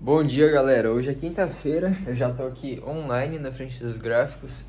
Bom dia, galera. Hoje é quinta-feira, eu já tô aqui online na frente dos gráficos.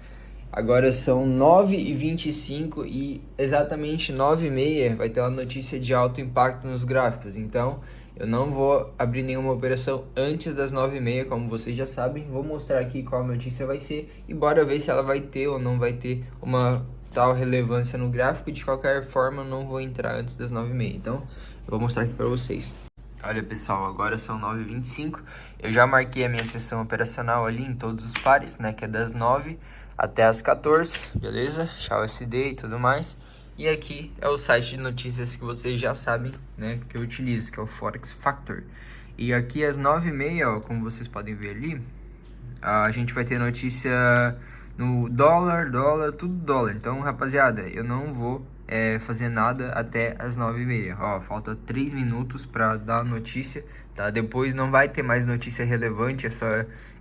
Agora são 9h25 e exatamente 9h30 vai ter uma notícia de alto impacto nos gráficos. Então, eu não vou abrir nenhuma operação antes das 9h30, como vocês já sabem. Vou mostrar aqui qual notícia vai ser e bora ver se ela vai ter ou não vai ter uma tal relevância no gráfico. De qualquer forma, eu não vou entrar antes das 9h30. Então, eu vou mostrar aqui para vocês. Olha, pessoal, agora são 9h25. Eu já marquei a minha sessão operacional ali em todos os pares, né? Que é das 9 até as 14, beleza? XAUSD e tudo mais. E aqui é o site de notícias que vocês já sabem, né? Que eu utilizo, que é o Forex Factor. E aqui às 9h30, ó, como vocês podem ver ali, a gente vai ter notícia no dólar, tudo dólar. Então, rapaziada, eu não vou fazer nada até as 9h30. Ó, falta 3 minutos para dar a notícia, tá? Depois não vai ter mais notícia relevante, é só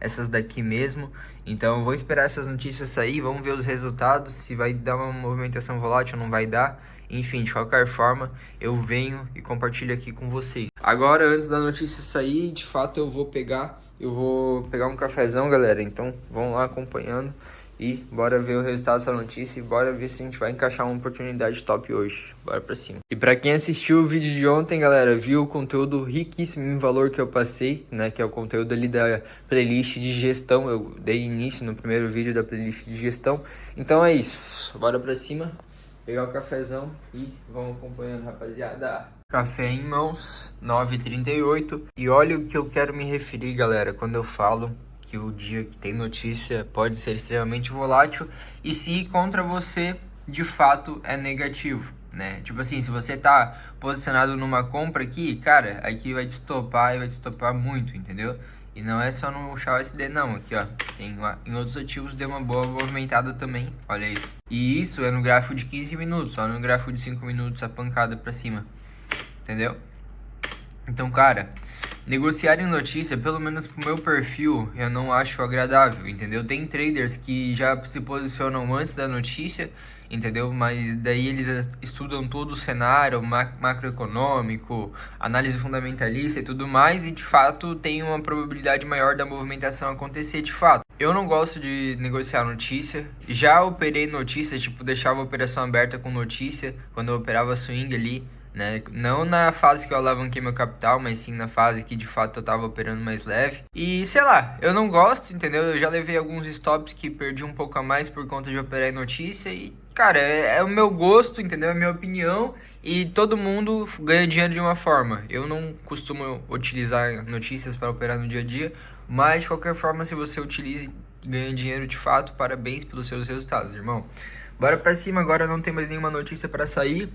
essas daqui mesmo. Então, eu vou esperar essas notícias sair, vamos ver os resultados, se vai dar uma movimentação volátil ou não vai dar. Enfim, de qualquer forma, eu venho e compartilho aqui com vocês. Agora, antes da notícia sair, de fato, eu vou pegar um cafezão, galera. Então, vamos lá acompanhando e bora ver o resultado dessa notícia e bora ver se a gente vai encaixar uma oportunidade top hoje. Bora pra cima. E pra quem assistiu o vídeo de ontem, galera, viu o conteúdo riquíssimo em valor que eu passei, né? Que é o conteúdo ali da playlist de gestão. Eu dei início no primeiro vídeo da playlist de gestão. Então é isso. Bora pra cima, pegar o cafezão e vamos acompanhando, rapaziada. Café em mãos, 9h38. E olha o que eu quero me referir, galera, quando eu falo que o dia que tem notícia pode ser extremamente volátil e se contra você de fato é negativo, né? Tipo assim, se você tá posicionado numa compra aqui, cara, aqui vai te estopar e vai te estopar muito, entendeu? E não é só no XAUSD não, aqui ó, tem em outros ativos deu uma boa movimentada também, olha isso. E isso é no gráfico de 15 minutos, só no gráfico de 5 minutos a pancada pra cima, entendeu? Então, cara, negociar em notícia, pelo menos pro meu perfil, eu não acho agradável, entendeu? Tem traders que já se posicionam antes da notícia, entendeu? Mas daí eles estudam todo o cenário macroeconômico, análise fundamentalista e tudo mais, e de fato tem uma probabilidade maior da movimentação acontecer de fato. Eu não gosto de negociar notícia, já operei notícia, tipo, deixava a operação aberta com notícia, quando eu operava swing ali, né? Não na fase que eu alavanquei meu capital, mas sim na fase que de fato eu tava operando mais leve. E sei lá, eu não gosto, entendeu? Eu já levei alguns stops que perdi um pouco a mais por conta de operar em notícia. E cara, é o meu gosto, entendeu? É a minha opinião. E todo mundo ganha dinheiro de uma forma. Eu não costumo utilizar notícias para operar no dia a dia, mas de qualquer forma, se você utiliza e ganha dinheiro de fato, parabéns pelos seus resultados, irmão. Bora pra cima, agora não tem mais nenhuma notícia para sair.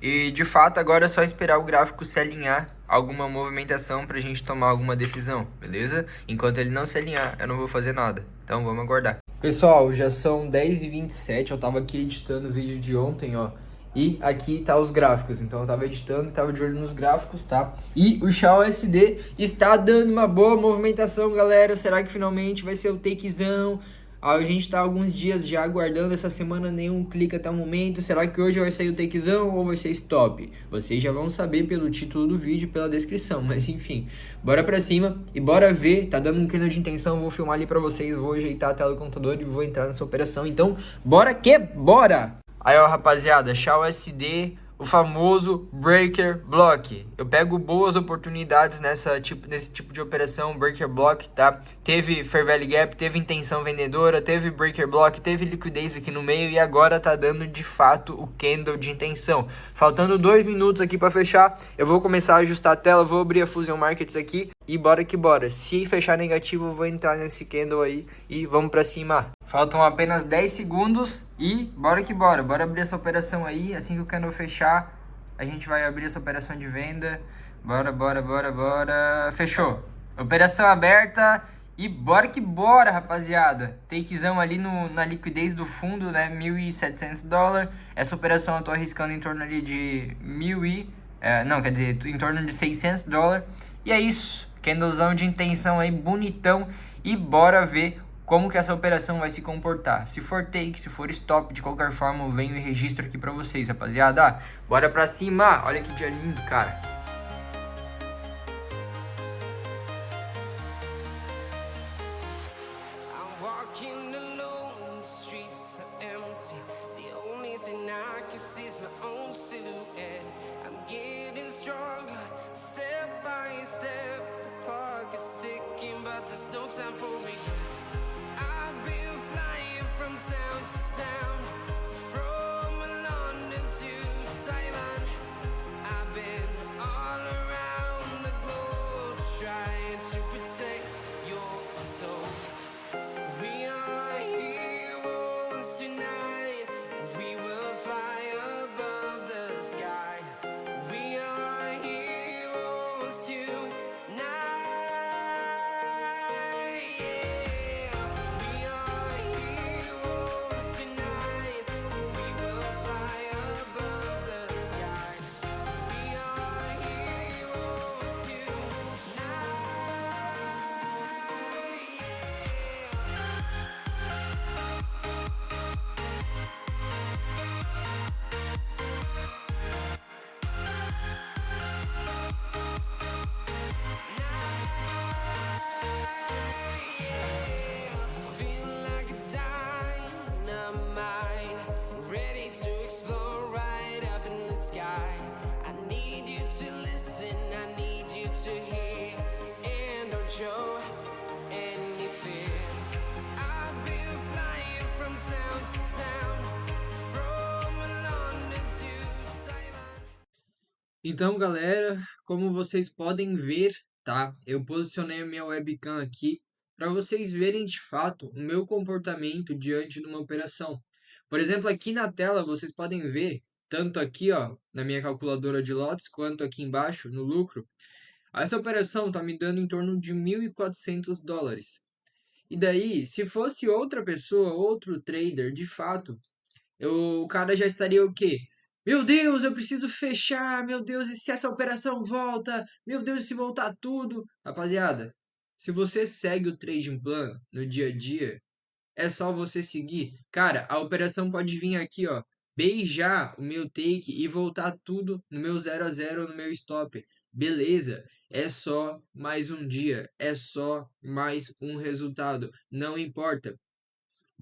E de fato agora é só esperar o gráfico se alinhar alguma movimentação pra gente tomar alguma decisão, beleza? Enquanto ele não se alinhar, eu não vou fazer nada. Então vamos aguardar. Pessoal, já são 10h27, eu tava aqui editando o vídeo de ontem, ó. E aqui tá os gráficos, então eu tava editando e tava de olho nos gráficos, tá? E o XAUSD está dando uma boa movimentação, galera. Será que finalmente vai ser o takezão? A gente tá alguns dias já aguardando, essa semana nenhum clique até o momento. Será que hoje vai sair o takezão ou vai ser stop? Vocês já vão saber pelo título do vídeo, pela descrição, mas enfim. Bora pra cima e bora ver, tá dando um cano de intenção, vou filmar ali pra vocês, vou ajeitar a tela do computador e vou entrar nessa operação. Então, bora que bora! Aí ó, rapaziada, XAUSD, o famoso Breaker Block. Eu pego boas oportunidades nesse tipo de operação, Breaker Block, tá? Teve Fair Value Gap, teve intenção vendedora, teve Breaker Block, teve liquidez aqui no meio e agora tá dando de fato o candle de intenção. Faltando 2 minutos aqui para fechar, eu vou começar a ajustar a tela, vou abrir a Fusion Markets aqui e bora que bora. Se fechar negativo, eu vou entrar nesse candle aí e vamos para cima. Faltam apenas 10 segundos e bora que bora. Bora abrir essa operação aí. Assim que o candle fechar, a gente vai abrir essa operação de venda. Bora, bora, bora, bora. Fechou. Operação aberta e bora que bora, rapaziada. Takezão ali na liquidez do fundo, né? $1.700. Essa operação eu tô arriscando em torno ali de em torno de $600. E é isso. Candlezão de intenção aí, bonitão. E bora ver como que essa operação vai se comportar. Se for take, se for stop, de qualquer forma eu venho e registro aqui pra vocês, rapaziada. Bora pra cima, olha que dia lindo, cara. walking alone, the streets are empty. The only thing I can see is my own silhouette. I'm getting stronger, step by step. The clock is ticking, but there's no time for regrets. I've been flying from town to town, from London to Taiwan. I've been all around the globe trying to protect your soul. We are heroes tonight. We will fly above the sky. We are heroes tonight. Yeah. We are heroes tonight. We will fly above the sky. We are heroes tonight. Feel like a dynamite, ready to explode right up in the sky. I need you to listen, I need you to hear, and don't show any fear. I've been flying from town to town, from London to Taiwan. Então, galera, como vocês podem ver, tá? Eu posicionei a minha webcam aqui para vocês verem de fato o meu comportamento diante de uma operação. Por exemplo, aqui na tela vocês podem ver, tanto aqui, ó, na minha calculadora de lotes, quanto aqui embaixo no lucro. Essa operação tá me dando em torno de $1.400. E daí, se fosse outra pessoa, outro trader, de fato, o cara já estaria o quê? Meu Deus, eu preciso fechar. Meu Deus, e se essa operação volta? Meu Deus, e se voltar tudo? Rapaziada, se você segue o trading plan no dia a dia, é só você seguir. Cara, a operação pode vir aqui, ó, beijar o meu take e voltar tudo no meu 0 a 0 no meu stop. Beleza, é só mais um dia, é só mais um resultado, não importa.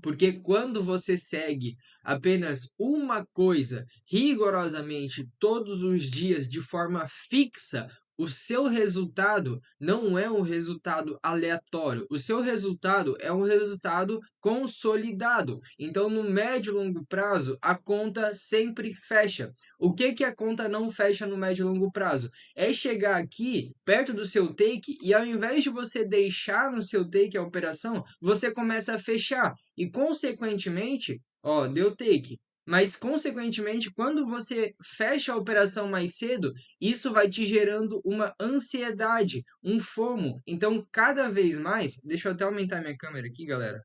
Porque quando você segue apenas uma coisa rigorosamente todos os dias de forma fixa, o seu resultado não é um resultado aleatório. O seu resultado é um resultado consolidado. Então, no médio e longo prazo, a conta sempre fecha. O que a conta não fecha no médio e longo prazo? É chegar aqui perto do seu take e ao invés de você deixar no seu take a operação, você começa a fechar. E, consequentemente, ó, deu take. Mas, consequentemente, quando você fecha a operação mais cedo, isso vai te gerando uma ansiedade, um FOMO. Então, cada vez mais... Deixa eu até aumentar minha câmera aqui, galera.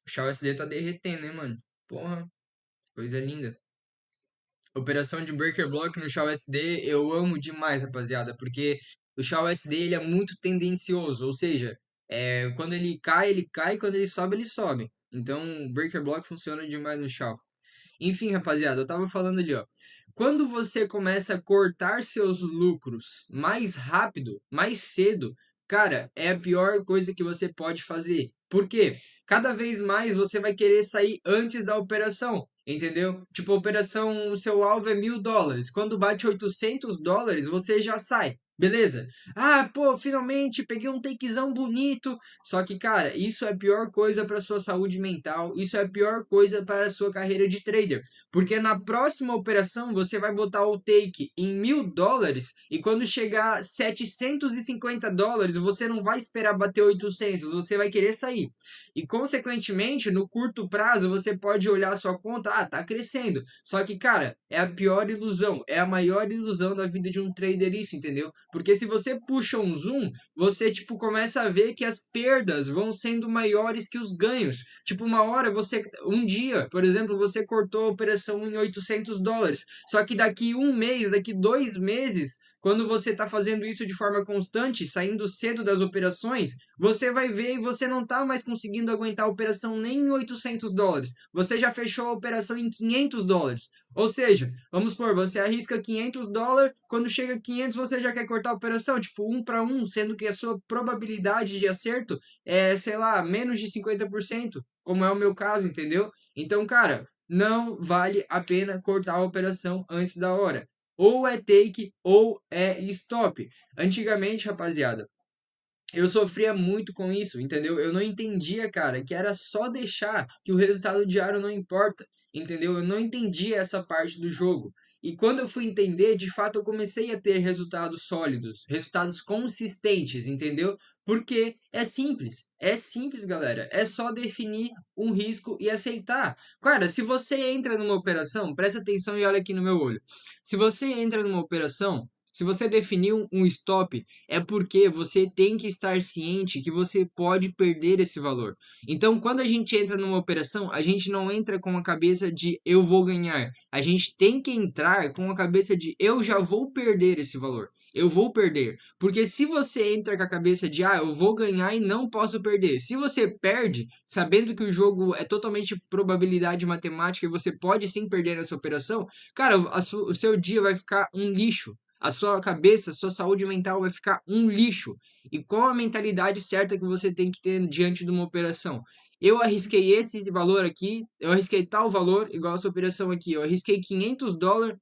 O XAUSD tá derretendo, hein, mano? Porra, coisa linda. Operação de Breaker Block no XAUSD eu amo demais, rapaziada. Porque o XAUSD ele é muito tendencioso. Ou seja, quando ele cai. Quando ele sobe. Então, o Breaker Block funciona demais no XAU. Enfim, rapaziada, eu tava falando ali, ó. Quando você começa a cortar seus lucros mais rápido, mais cedo, cara, é a pior coisa que você pode fazer. Por quê? Cada vez mais você vai querer sair antes da operação, entendeu? Tipo, a operação, o seu alvo é $1.000. Quando bate $800, você já sai. Beleza? Ah, pô, finalmente peguei um takezão bonito. Só que, cara, isso é a pior coisa para sua saúde mental. Isso é a pior coisa para a sua carreira de trader. Porque na próxima operação você vai botar o take em $1.000 e quando chegar $750, você não vai esperar bater 800, você vai querer sair. E, consequentemente, no curto prazo, você pode olhar a sua conta, tá crescendo. Só que, cara, é a pior ilusão, é a maior ilusão da vida de um trader isso, entendeu? Porque se você puxa um zoom, você, tipo, começa a ver que as perdas vão sendo maiores que os ganhos. Tipo, uma hora um dia, por exemplo, você cortou a operação em $800. Só que daqui um mês, daqui 2 meses, quando você está fazendo isso de forma constante, saindo cedo das operações, você vai ver e você não está mais conseguindo aguentar a operação nem em $800. Você já fechou a operação em $500. Ou seja, vamos supor, você arrisca $500, quando chega a 500 você já quer cortar a operação, tipo 1 para 1, sendo que a sua probabilidade de acerto é, sei lá, menos de 50%, como é o meu caso, entendeu? Então, cara, não vale a pena cortar a operação antes da hora. Ou é take ou é stop. Antigamente, rapaziada, eu sofria muito com isso, entendeu? Eu não entendia, cara, que era só deixar que o resultado diário não importa, entendeu? Eu não entendia essa parte do jogo. E quando eu fui entender, de fato eu comecei a ter resultados sólidos, resultados consistentes, entendeu? Porque é simples, galera. É só definir um risco e aceitar. Cara, se você entra numa operação, presta atenção e olha aqui no meu olho. Se você entra numa operação, se você definir um stop, é porque você tem que estar ciente que você pode perder esse valor. Então, quando a gente entra numa operação, a gente não entra com a cabeça de eu vou ganhar. A gente tem que entrar com a cabeça de eu já vou perder esse valor. Eu vou perder. Porque se você entra com a cabeça de eu vou ganhar e não posso perder. Se você perde, sabendo que o jogo é totalmente probabilidade matemática e você pode sim perder nessa operação, cara, o seu dia vai ficar um lixo. A sua cabeça, a sua saúde mental vai ficar um lixo. E qual a mentalidade certa que você tem que ter diante de uma operação? Eu arrisquei esse valor aqui, eu arrisquei tal valor, igual essa operação aqui, eu arrisquei $500,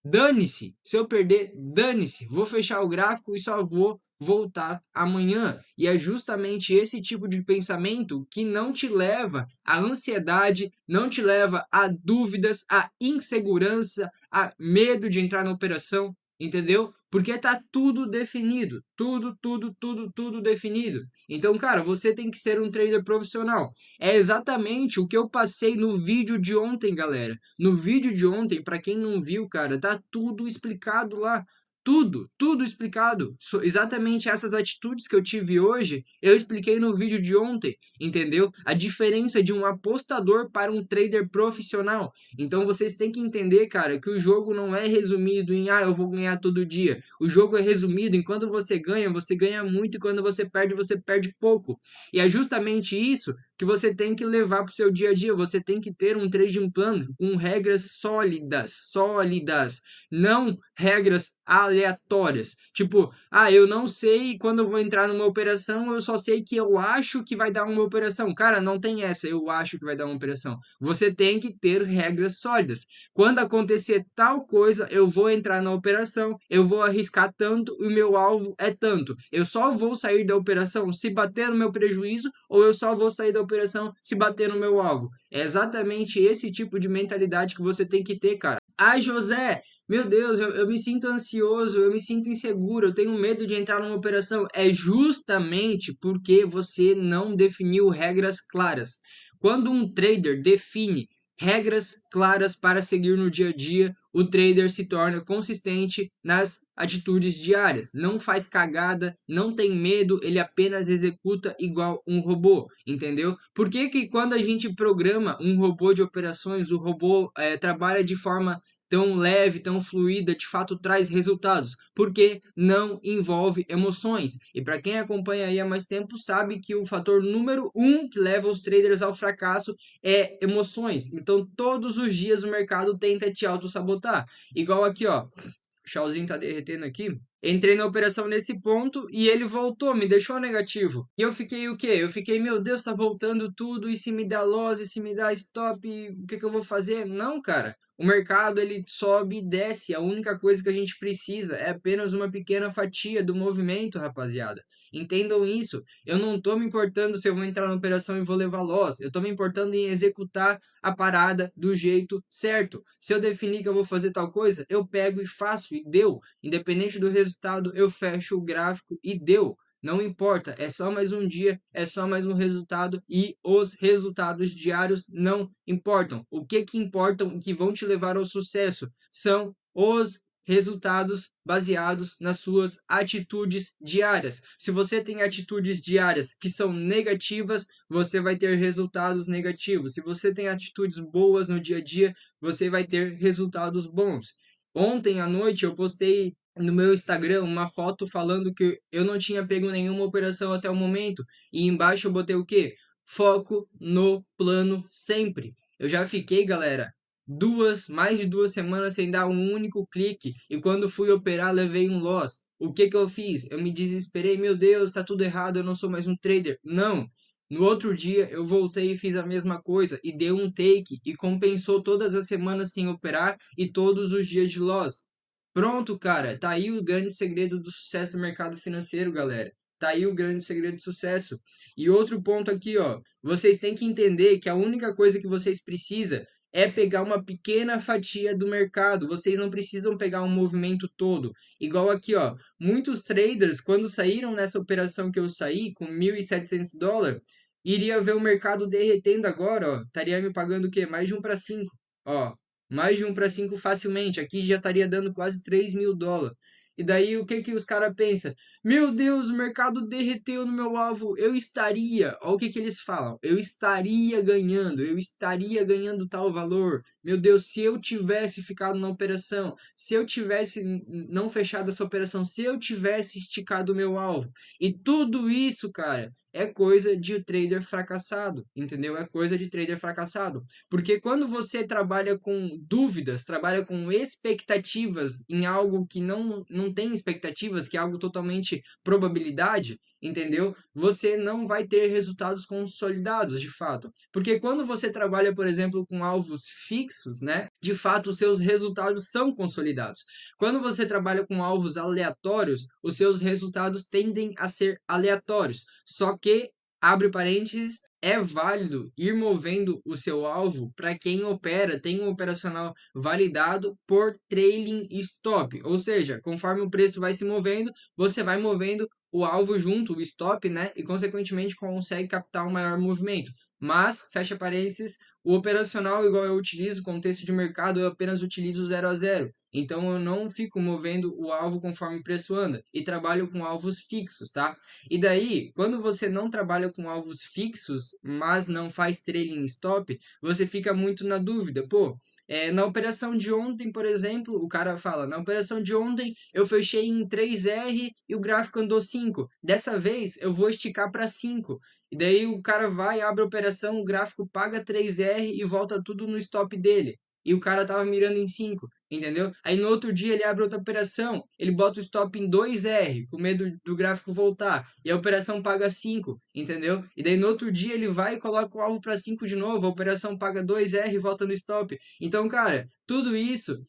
dane-se. Se eu perder, dane-se. Vou fechar o gráfico e só vou voltar amanhã. E é justamente esse tipo de pensamento que não te leva à ansiedade, não te leva a dúvidas, a insegurança, a medo de entrar na operação, entendeu? Porque tá tudo definido, tudo definido. Então, cara, você tem que ser um trader profissional. É exatamente o que eu passei no vídeo de ontem, galera. No vídeo de ontem, para quem não viu, cara, tá tudo explicado lá. Tudo explicado. Exatamente essas atitudes que eu tive hoje, eu expliquei no vídeo de ontem, entendeu? A diferença de um apostador para um trader profissional. Então vocês têm que entender, cara, que o jogo não é resumido em eu vou ganhar todo dia. O jogo é resumido em quando você ganha muito e quando você perde pouco. E é justamente isso que você tem que levar para o seu dia a dia. Você tem que ter um trading plan com regras sólidas, não regras aleatórias. Tipo, eu não sei quando eu vou entrar numa operação, eu só sei que eu acho que vai dar uma operação. Cara, não tem essa, eu acho que vai dar uma operação. Você tem que ter regras sólidas. Quando acontecer tal coisa, eu vou entrar na operação, eu vou arriscar tanto e o meu alvo é tanto. Eu só vou sair da operação se bater no meu prejuízo ou eu só vou sair da operação se bater no meu alvo. É exatamente esse tipo de mentalidade que você tem que ter, cara. José, meu Deus, eu me sinto ansioso, eu me sinto inseguro, eu tenho medo de entrar numa operação. É justamente porque você não definiu regras claras. Quando um trader define regras claras para seguir no dia a dia, o trader se torna consistente nas atitudes diárias. Não faz cagada, não tem medo, ele apenas executa igual um robô, entendeu? Por que que quando a gente programa um robô de operações, o robô trabalha de forma tão leve, tão fluida, de fato traz resultados, porque não envolve emoções. E para quem acompanha aí há mais tempo sabe que o fator número 1 que leva os traders ao fracasso é emoções. Então todos os dias o mercado tenta te auto-sabotar. Igual aqui, ó. O Chauzinho tá derretendo aqui. Entrei na operação nesse ponto e ele voltou, me deixou negativo. E eu fiquei o quê? Eu fiquei, meu Deus, tá voltando tudo, e se me dá loss, e se me dá stop, o que que eu vou fazer? Não, cara. O mercado ele sobe e desce. A única coisa que a gente precisa é apenas uma pequena fatia do movimento, rapaziada. Entendam isso. Eu não tô me importando se eu vou entrar na operação e vou levar loss. Eu tô me importando em executar a parada do jeito certo. Se eu definir que eu vou fazer tal coisa, eu pego e faço e deu. Independente do resultado, eu fecho o gráfico e deu. Não importa, é só mais um dia, é só mais um resultado e os resultados diários não importam. O que importam, que vão te levar ao sucesso, são os resultados baseados nas suas atitudes diárias. Se você tem atitudes diárias que são negativas, você vai ter resultados negativos. Se você tem atitudes boas no dia a dia, você vai ter resultados bons. Ontem à noite eu postei no meu Instagram uma foto falando que eu não tinha pego nenhuma operação até o momento. E embaixo eu botei o quê? Foco no plano sempre. Eu já fiquei, galera, mais de 2 semanas sem dar um único clique. E quando fui operar, levei um loss. O que eu fiz? Eu me desesperei. Meu Deus, tá tudo errado. Eu não sou mais um trader. Não. No outro dia, eu voltei e fiz a mesma coisa. E deu um take. E compensou todas as semanas sem operar e todos os dias de loss. Pronto, cara. Tá aí o grande segredo do sucesso no mercado financeiro, galera. Tá aí o grande segredo do sucesso. E outro ponto aqui, ó. Vocês têm que entender que a única coisa que vocês precisam é pegar uma pequena fatia do mercado. Vocês não precisam pegar um movimento todo. Igual aqui, ó. Muitos traders, quando saíram nessa operação que eu saí, com $1.700, iria ver o mercado derretendo agora, ó. Estaria me pagando o quê? Mais de 1 para 5. Ó, mais de 1 para 5 facilmente. Aqui já estaria dando quase $3.000. E daí o que que os caras pensam? Meu Deus, o mercado derreteu no meu alvo. Eu estaria, olha o que que eles falam. Eu estaria ganhando tal valor. Meu Deus, se eu tivesse ficado na operação, se eu tivesse não fechado essa operação, se eu tivesse esticado o meu alvo. E tudo isso, cara, é coisa de trader fracassado, entendeu? É coisa de trader fracassado. Porque quando você trabalha com dúvidas, trabalha com expectativas em algo que não tem expectativas, que é algo totalmente probabilidade, entendeu? Você não vai ter resultados consolidados, de fato. Porque quando você trabalha, por exemplo, com alvos fixos, né? De fato, os seus resultados são consolidados. Quando você trabalha com alvos aleatórios, os seus resultados tendem a ser aleatórios. Só que, abre parênteses, é válido ir movendo o seu alvo para quem opera, tem um operacional validado por trailing stop. Ou seja, conforme o preço vai se movendo, você vai movendo o alvo junto, o stop, né? E consequentemente consegue captar um maior movimento. Mas, fecha parênteses, o operacional, igual eu utilizo, contexto de mercado, eu apenas utilizo 0 a 0. Então eu não fico movendo o alvo conforme o preço anda e trabalho com alvos fixos, tá? E daí, quando você não trabalha com alvos fixos, mas não faz trailing stop, você fica muito na dúvida. Pô, na operação de ontem, por exemplo, o cara fala, na operação de ontem eu fechei em 3R e o gráfico andou 5. Dessa vez eu vou esticar para 5. E daí o cara vai, abre a operação, o gráfico paga 3R e volta tudo no stop dele. E o cara tava mirando em 5, entendeu? Aí no outro dia ele abre outra operação, ele bota o stop em 2R, com medo do gráfico voltar, e a operação paga 5, entendeu? E daí no outro dia ele vai e coloca o alvo para 5 de novo, a operação paga 2R e volta no stop. Então, cara, tudo isso,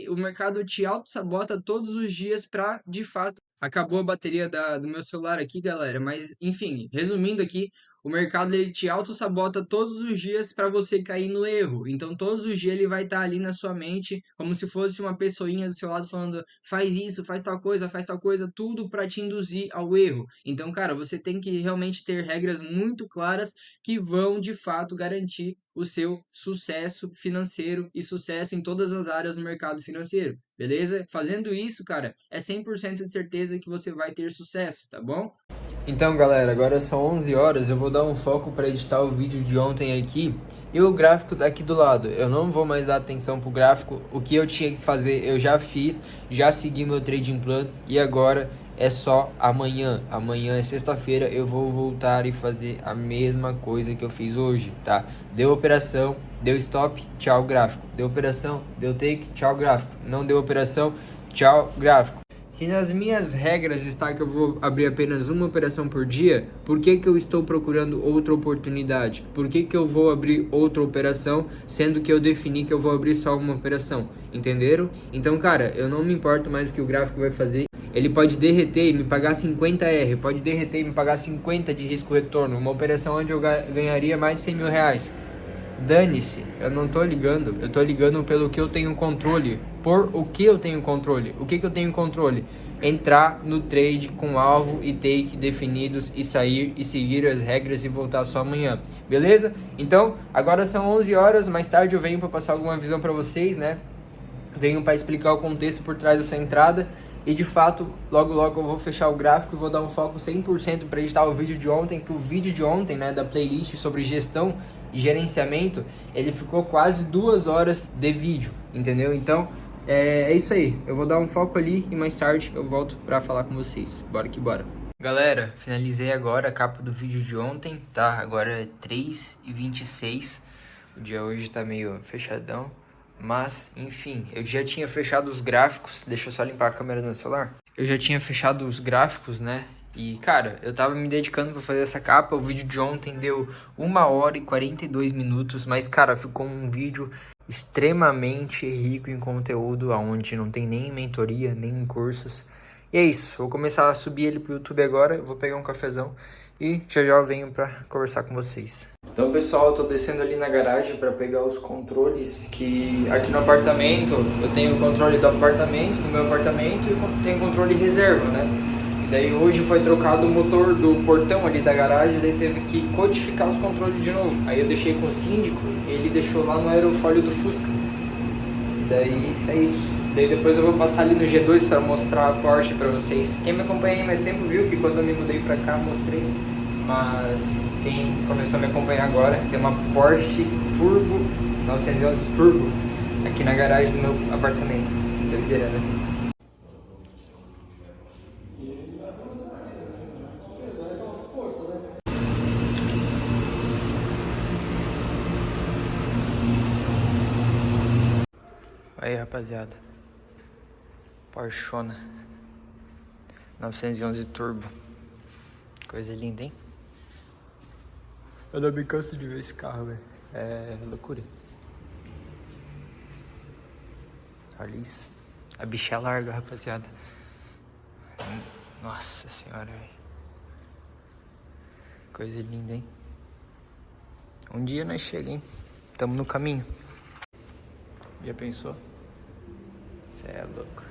o mercado te auto-sabota todos os dias para, de fato, acabou a bateria do meu celular aqui, galera, mas enfim, resumindo aqui, o mercado ele te auto-sabota todos os dias para você cair no erro. Então, todos os dias ele vai estar ali na sua mente, como se fosse uma pessoinha do seu lado falando: faz isso, faz tal coisa, tudo para te induzir ao erro. Então, cara, você tem que realmente ter regras muito claras que vão de fato garantir o seu sucesso financeiro e sucesso em todas as áreas do mercado financeiro, beleza? Fazendo isso, cara, é 100% de certeza que você vai ter sucesso, tá bom? Então, galera, agora são 11 horas, eu vou dar um foco para editar o vídeo de ontem aqui e o gráfico daqui do lado. Eu não vou mais dar atenção pro gráfico, o que eu tinha que fazer eu já fiz, já segui meu trading plan e agora é só amanhã. Amanhã é sexta-feira, eu vou voltar e fazer a mesma coisa que eu fiz hoje, tá? Deu operação, deu stop, tchau gráfico. Deu operação, deu take, tchau gráfico. Não deu operação, tchau gráfico. Se nas minhas regras está que eu vou abrir apenas uma operação por dia, por que que eu estou procurando outra oportunidade? Por que que eu vou abrir outra operação, sendo que eu defini que eu vou abrir só uma operação? Entenderam? Então, cara, eu não me importo mais o que o gráfico vai fazer. Ele pode derreter e me pagar 50R, pode derreter e me pagar 50 de risco-retorno. Uma operação onde eu ganharia mais de 100 mil reais. Dane-se, eu não tô ligando, eu tô ligando pelo que eu tenho controle. Por o que eu tenho controle? O que eu tenho controle? Entrar no trade com alvo e take definidos e sair e seguir as regras e voltar só amanhã, beleza? Então, agora são 11 horas, mais tarde eu venho para passar alguma visão para vocês, né? Venho para explicar o contexto por trás dessa entrada. E de fato, logo logo eu vou fechar o gráfico e vou dar um foco 100% para editar o vídeo de ontem, que o vídeo de ontem, né, da playlist sobre gestão e gerenciamento, ele ficou quase 2 horas de vídeo, entendeu? Então, é isso aí. Eu vou dar um foco ali e mais tarde eu volto para falar com vocês. Bora que bora. Galera, finalizei agora a capa do vídeo de ontem, tá? Agora é 3h26. O dia hoje tá meio fechadão. Mas, enfim, eu já tinha fechado os gráficos. Deixa eu só limpar a câmera do meu celular. Eu já tinha fechado os gráficos, né? E, cara, eu tava me dedicando pra fazer essa capa. O vídeo de ontem deu 1 hora e 42 minutos. Mas, cara, ficou um vídeo extremamente rico em conteúdo, onde não tem nem mentoria, nem cursos. E é isso, vou começar a subir ele pro YouTube agora. Eu vou pegar um cafezão e já já eu venho pra conversar com vocês. Então, pessoal, eu tô descendo ali na garagem para pegar os controles, que aqui no apartamento eu tenho o controle do apartamento, do meu apartamento, e tenho controle reserva, né? E daí hoje foi trocado o motor do portão ali da garagem, daí teve que codificar os controles de novo. Aí eu deixei com o síndico, e ele deixou lá no aerofólio do Fusca. Daí é isso. Daí depois eu vou passar ali no G2 para mostrar a Porsche para vocês. Quem me acompanha há mais tempo viu que quando eu me mudei para cá mostrei. Mas quem começou a me acompanhar agora, tem uma Porsche Turbo 911 Turbo aqui na garagem do meu apartamento. Doideira, né? Aí, rapaziada. Porschona 911 Turbo. Coisa linda, hein? Eu não me canso de ver esse carro, velho. É loucura. Olha isso. A bicha é larga, rapaziada. Nossa senhora, velho. Coisa linda, hein? Um dia nós chegamos, hein? Tamo no caminho. Já pensou? Cê é louco.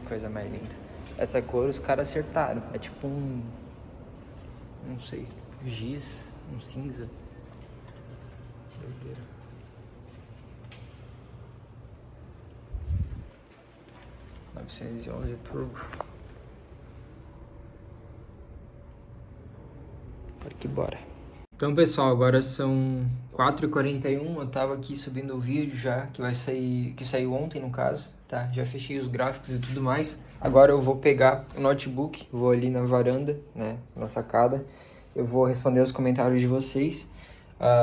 Coisa mais linda. Essa cor os caras acertaram. É tipo um... não sei. Giz. Um cinza. Doideira. ...911 Turbo. Bora que bora. Então, pessoal, agora são 4h41. Eu tava aqui subindo o vídeo já, que vai sair... que saiu ontem, no caso, tá? Já fechei os gráficos e tudo mais. Agora eu vou pegar o notebook, vou ali na varanda, né? Na sacada. Eu vou responder os comentários de vocês.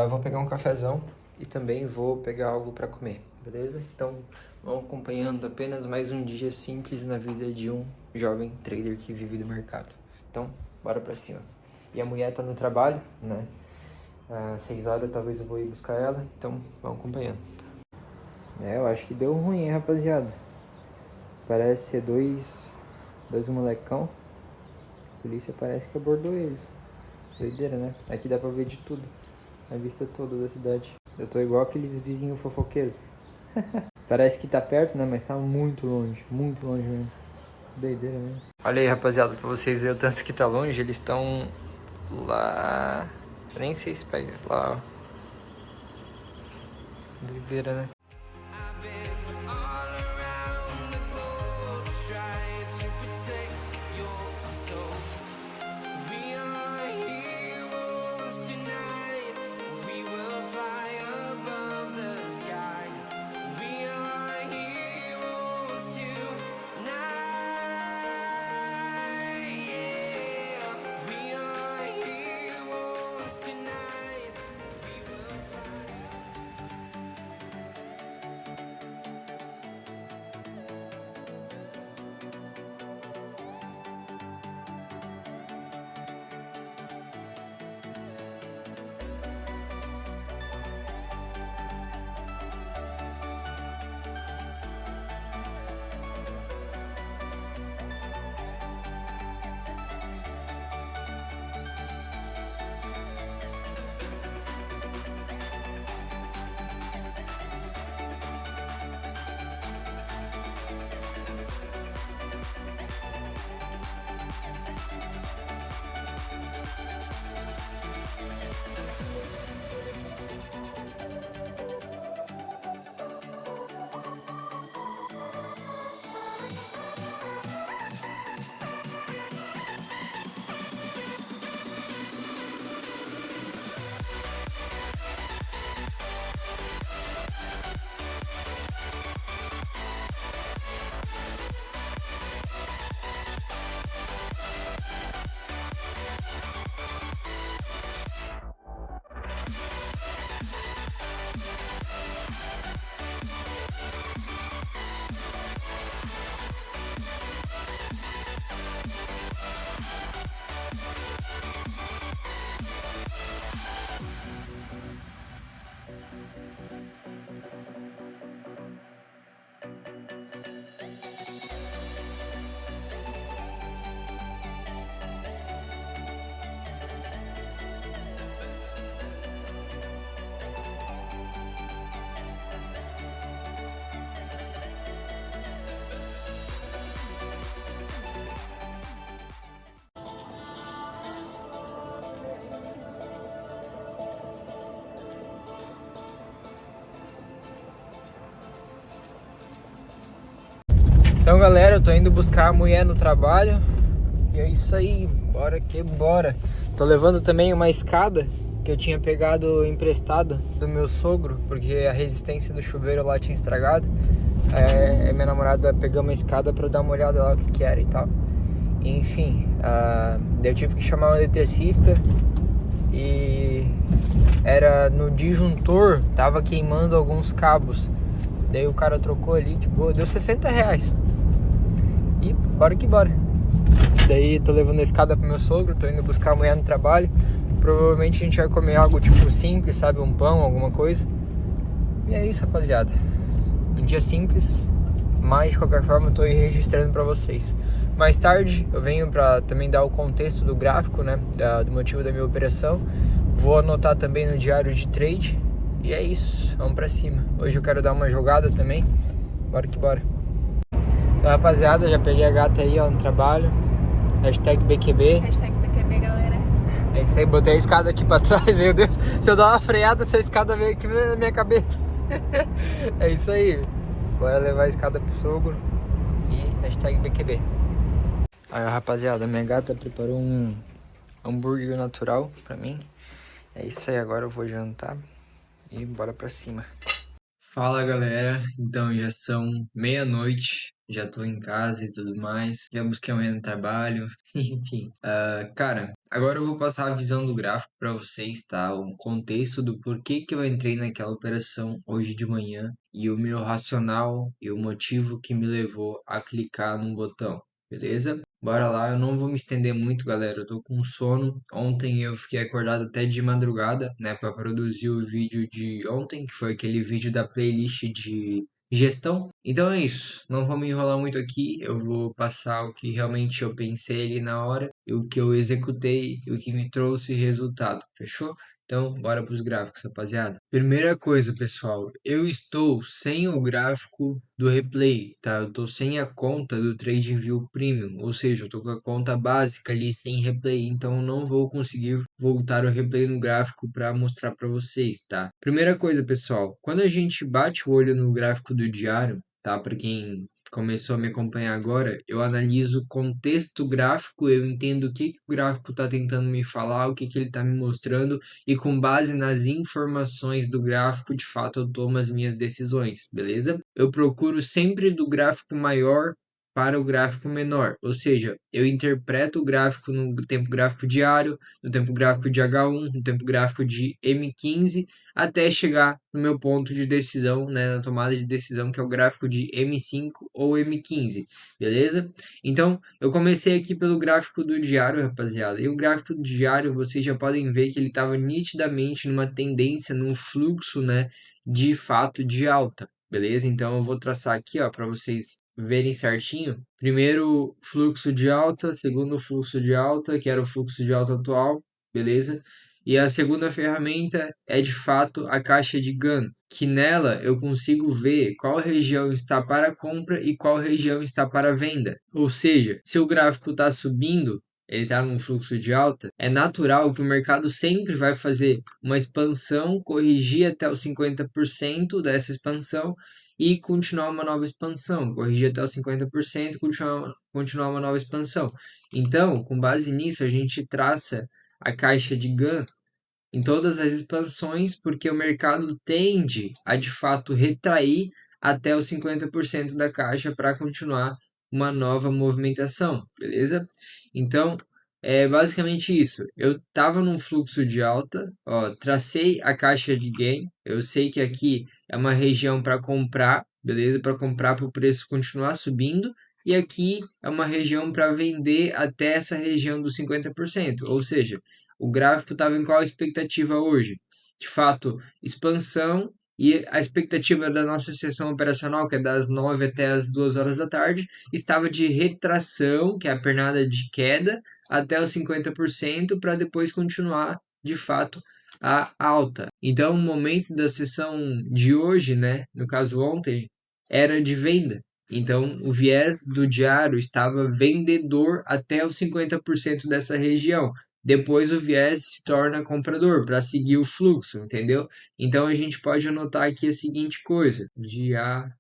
Vou pegar um cafezão e também vou pegar algo para comer, beleza? Então, vão acompanhando apenas mais um dia simples na vida de um jovem trader que vive do mercado. Então, bora pra cima. E a mulher tá no trabalho, né? Às 6 horas talvez eu vou ir buscar ela, então vão acompanhando. Eu acho que deu ruim, hein, rapaziada? Parece ser dois molecão. A polícia parece que abordou eles. Doideira, né? Aqui dá pra ver de tudo. A vista toda da cidade. Eu tô igual aqueles vizinhos fofoqueiros. Parece que tá perto, né? Mas tá muito longe mesmo. Doideira mesmo. Olha aí, rapaziada, pra vocês verem o tanto que tá longe. Eles estão lá... Eu nem sei se pega lá, ó. Doideira, né? I've been all around the globe trying to protect your soul. We are heroes tonight. We will fly above the sky. We are heroes tonight. Yeah. We are heroes tonight. We will fly. Então, galera, eu tô indo buscar a mulher no trabalho. E é isso aí, bora que bora. Tô levando também uma escada que eu tinha pegado emprestado do meu sogro, porque a resistência do chuveiro lá tinha estragado. Minha namorada pegou uma escada pra eu dar uma olhada lá o que era e tal. Enfim, daí eu tive que chamar um eletricista e era no disjuntor, tava queimando alguns cabos. Daí o cara trocou ali, tipo, deu R$60. E bora que bora. Daí tô levando a escada pro meu sogro, tô indo buscar a mulher no trabalho. Provavelmente a gente vai comer algo tipo simples, sabe? Um pão, alguma coisa. E é isso, rapaziada. Um dia simples, mas de qualquer forma eu tô aí registrando pra vocês. Mais tarde eu venho pra também dar o contexto do gráfico, né? Do motivo da minha operação. Vou anotar também no diário de trade. E é isso, vamos pra cima. Hoje eu quero dar uma jogada também. Bora que bora. Então, rapaziada, já peguei a gata aí, ó, no trabalho. Hashtag BQB. Hashtag BQB, galera. É isso aí, botei a escada aqui pra trás, meu Deus. Se eu dar uma freada, essa escada veio aqui na minha cabeça. É isso aí. Bora levar a escada pro sogro. E hashtag BQB. Aí, ó, rapaziada, minha gata preparou um hambúrguer natural pra mim. É isso aí, agora eu vou jantar. E bora pra cima. Fala, galera, então já são meia-noite, já tô em casa e tudo mais, já busquei amanhã no trabalho, enfim. Cara, agora eu vou passar a visão do gráfico pra vocês, tá? O contexto do porquê que eu entrei naquela operação hoje de manhã e o meu racional e o motivo que me levou a clicar num botão. Beleza? Bora lá, eu não vou me estender muito, galera. Eu tô com sono. Ontem eu fiquei acordado até de madrugada, né, para produzir o vídeo de ontem, que foi aquele vídeo da playlist de gestão. Então é isso. Não vou me enrolar muito aqui. Eu vou passar o que realmente eu pensei ali na hora, e o que eu executei e o que me trouxe resultado. Fechou? Então, bora para os gráficos, rapaziada. Primeira coisa, pessoal, eu estou sem o gráfico do replay, tá? Eu tô sem a conta do TradingView Premium, ou seja, eu tô com a conta básica ali sem replay, então eu não vou conseguir voltar o replay no gráfico para mostrar para vocês, tá? Primeira coisa, pessoal, quando a gente bate o olho no gráfico do diário, tá? Para quem começou a me acompanhar agora, eu analiso o contexto gráfico, eu entendo o que o gráfico está tentando me falar, o que ele está me mostrando, e com base nas informações do gráfico, de fato, eu tomo as minhas decisões, beleza? Eu procuro sempre do gráfico maior para o gráfico menor, ou seja, eu interpreto o gráfico no tempo gráfico diário, no tempo gráfico de H1, no tempo gráfico de M15, até chegar no meu ponto de decisão, né, na tomada de decisão, que é o gráfico de M5 ou M15, beleza? Então, eu comecei aqui pelo gráfico do diário, rapaziada, e o gráfico do diário, vocês já podem ver que ele estava nitidamente numa tendência, num fluxo, né, de fato de alta, beleza? Então, eu vou traçar aqui, ó, para vocês verem certinho. Primeiro fluxo de alta, segundo fluxo de alta, que era o fluxo de alta atual, beleza? E a segunda ferramenta é de fato a caixa de Gann, que nela eu consigo ver qual região está para compra e qual região está para venda. Ou seja, se o gráfico está subindo, ele está num fluxo de alta, é natural que o mercado sempre vai fazer uma expansão, corrigir até os 50% dessa expansão e continuar uma nova expansão, corrigir até os 50% e continuar uma nova expansão. Então, com base nisso, a gente traça a caixa de Gann em todas as expansões, porque o mercado tende a de fato retrair até os 50% da caixa para continuar uma nova movimentação, beleza? Então, é basicamente isso. Eu estava num fluxo de alta, ó, tracei a caixa de gain, eu sei que aqui é uma região para comprar, beleza? Para comprar para o preço continuar subindo, e aqui é uma região para vender até essa região dos 50%, ou seja, o gráfico estava em qual expectativa hoje? De fato, expansão, e a expectativa da nossa sessão operacional, que é das 9 até as 2 horas da tarde, estava de retração, que é a pernada de queda, até os 50% para depois continuar de fato a alta. Então, o momento da sessão de hoje, né, no caso ontem, era de venda. Então, o viés do diário estava vendedor até os 50% dessa região. Depois o viés se torna comprador para seguir o fluxo, entendeu? Então a gente pode anotar aqui a seguinte coisa: diário.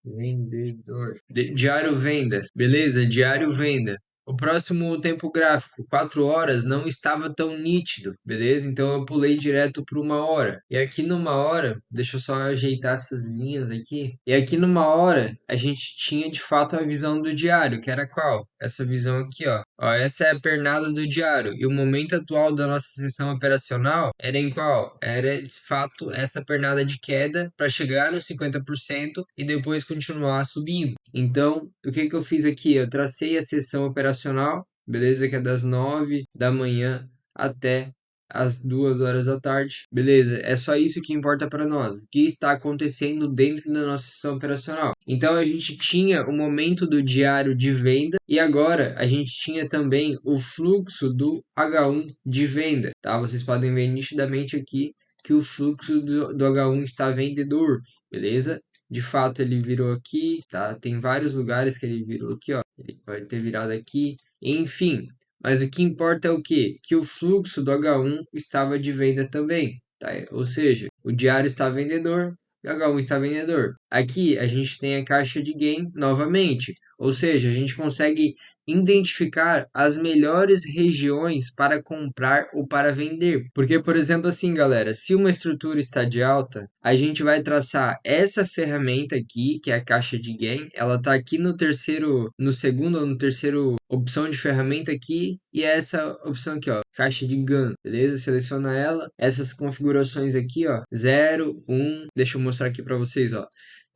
Vendedor. Diário venda. Beleza? Diário venda. O próximo tempo gráfico, 4 horas, não estava tão nítido, beleza? Então eu pulei direto para 1 hora. E aqui numa hora, deixa eu só ajeitar essas linhas aqui. E aqui numa hora, a gente tinha de fato a visão do diário, que era qual? Essa visão aqui, ó. Ó, essa é a pernada do diário. E o momento atual da nossa sessão operacional era em qual? Era de fato essa pernada de queda para chegar nos 50% e depois continuar subindo. Então, o que que eu fiz aqui? Eu tracei a sessão operacional, beleza? Que é das 9 da manhã até às 2 horas da tarde. Beleza? É só isso que importa para nós. O que está acontecendo dentro da nossa sessão operacional. Então, a gente tinha o momento do diário de venda e agora a gente tinha também o fluxo do H1 de venda, tá? Vocês podem ver nitidamente aqui que o fluxo do H1 está vendedor, beleza? De fato, ele virou aqui, tá? Tem vários lugares que ele virou aqui, ó. Ele pode ter virado aqui, enfim. Mas o que importa é o quê? Que o fluxo do H1 estava de venda também, tá? Ou seja, o diário está vendedor e o H1 está vendedor. Aqui a gente tem a caixa de gain novamente, ou seja, a gente consegue identificar as melhores regiões para comprar ou para vender. Porque, por exemplo, assim, galera, se uma estrutura está de alta, a gente vai traçar essa ferramenta aqui, que é a caixa de gain, ela está aqui no segundo ou no terceiro opção de ferramenta aqui, e essa opção aqui, ó, caixa de GAN, beleza? Seleciona ela, essas configurações aqui, ó, 0, 1, deixa eu mostrar aqui para vocês, ó,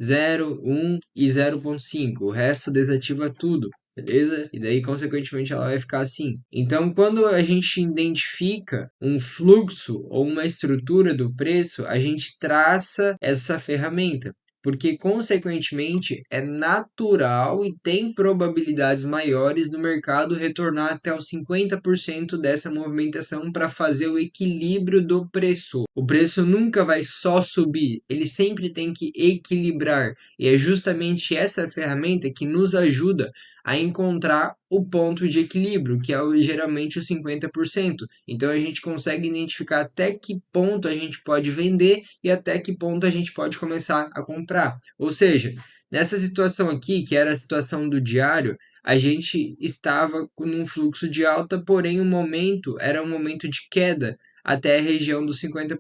0, 1 e 0.5, o resto desativa tudo. Beleza? E daí, consequentemente, ela vai ficar assim. Então, quando a gente identifica um fluxo ou uma estrutura do preço, a gente traça essa ferramenta. Porque, consequentemente, é natural e tem probabilidades maiores do mercado retornar até os 50% dessa movimentação para fazer o equilíbrio do preço. O preço nunca vai só subir, ele sempre tem que equilibrar. E é justamente essa ferramenta que nos ajuda a encontrar o ponto de equilíbrio, que é geralmente os 50%. Então a gente consegue identificar até que ponto a gente pode vender e até que ponto a gente pode começar a comprar. Ou seja, nessa situação aqui, que era a situação do diário, a gente estava num fluxo de alta, porém o momento era um momento de queda até a região dos 50%,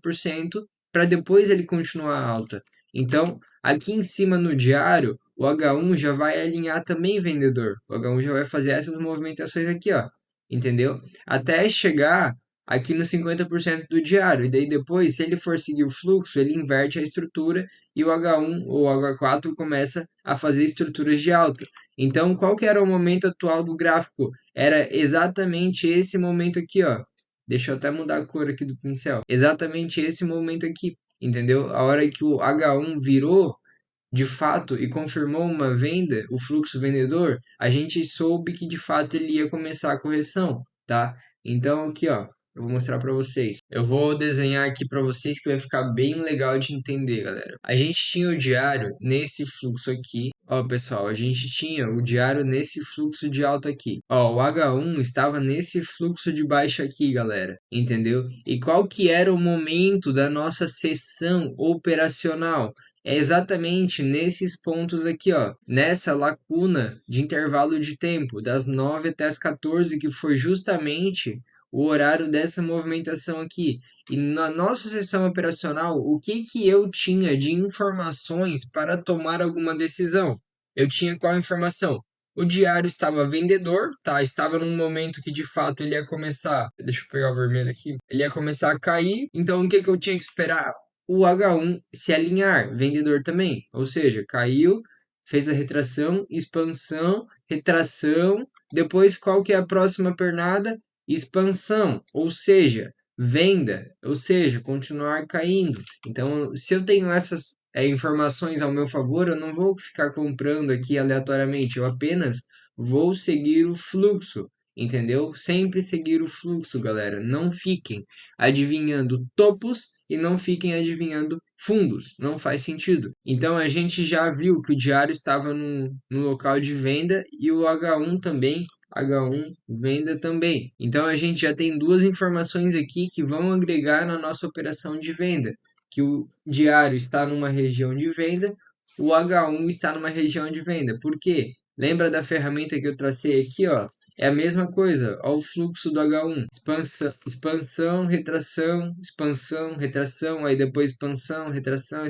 para depois ele continuar alta. Então, aqui em cima no diário, o H1 já vai alinhar também vendedor. O H1 já vai fazer essas movimentações aqui, ó. Entendeu? Até chegar aqui no 50% do diário. E daí depois, se ele for seguir o fluxo, ele inverte a estrutura e o H1 ou H4 começa a fazer estruturas de alta. Então, qual que era o momento atual do gráfico? Era exatamente esse momento aqui, ó. Deixa eu até mudar a cor aqui do pincel. Exatamente esse momento aqui, entendeu? A hora que o H1 virou de fato e confirmou uma venda, o fluxo vendedor, a gente soube que de fato ele ia começar a correção, tá? Então aqui, ó, eu vou mostrar para vocês. Eu vou desenhar aqui para vocês que vai ficar bem legal de entender, galera. A gente tinha o diário nesse fluxo aqui. Ó, pessoal, a gente tinha o diário nesse fluxo de alta aqui. Ó, o H1 estava nesse fluxo de baixa aqui, galera. Entendeu? E qual que era o momento da nossa sessão operacional? É exatamente nesses pontos aqui, ó, nessa lacuna de intervalo de tempo, das 9 até as 14, que foi justamente o horário dessa movimentação aqui. E na nossa sessão operacional, o que que eu tinha de informações para tomar alguma decisão? Eu tinha qual informação? O diário estava vendedor, tá? Estava num momento que de fato ele ia começar. Deixa eu pegar o vermelho aqui. Ele ia começar a cair. Então o que que eu tinha que esperar? O H1 se alinhar, vendedor também. Ou seja, caiu, fez a retração, expansão, retração. Depois, qual que é a próxima pernada? Expansão, ou seja, venda, ou seja, continuar caindo. Então, se eu tenho essas informações ao meu favor, eu não vou ficar comprando aqui aleatoriamente, eu apenas vou seguir o fluxo. Entendeu? Sempre seguir o fluxo, galera. Não fiquem adivinhando topos e não fiquem adivinhando fundos. Não faz sentido. Então a gente já viu que o diário estava no local de venda e o H1 também. H1 venda também. Então a gente já tem duas informações aqui que vão agregar na nossa operação de venda. Que o diário está numa região de venda, o H1 está numa região de venda. Por quê? Lembra da ferramenta que eu tracei aqui, ó? É a mesma coisa, ó, o fluxo do H1, expansão, retração, expansão, retração, aí depois expansão, retração,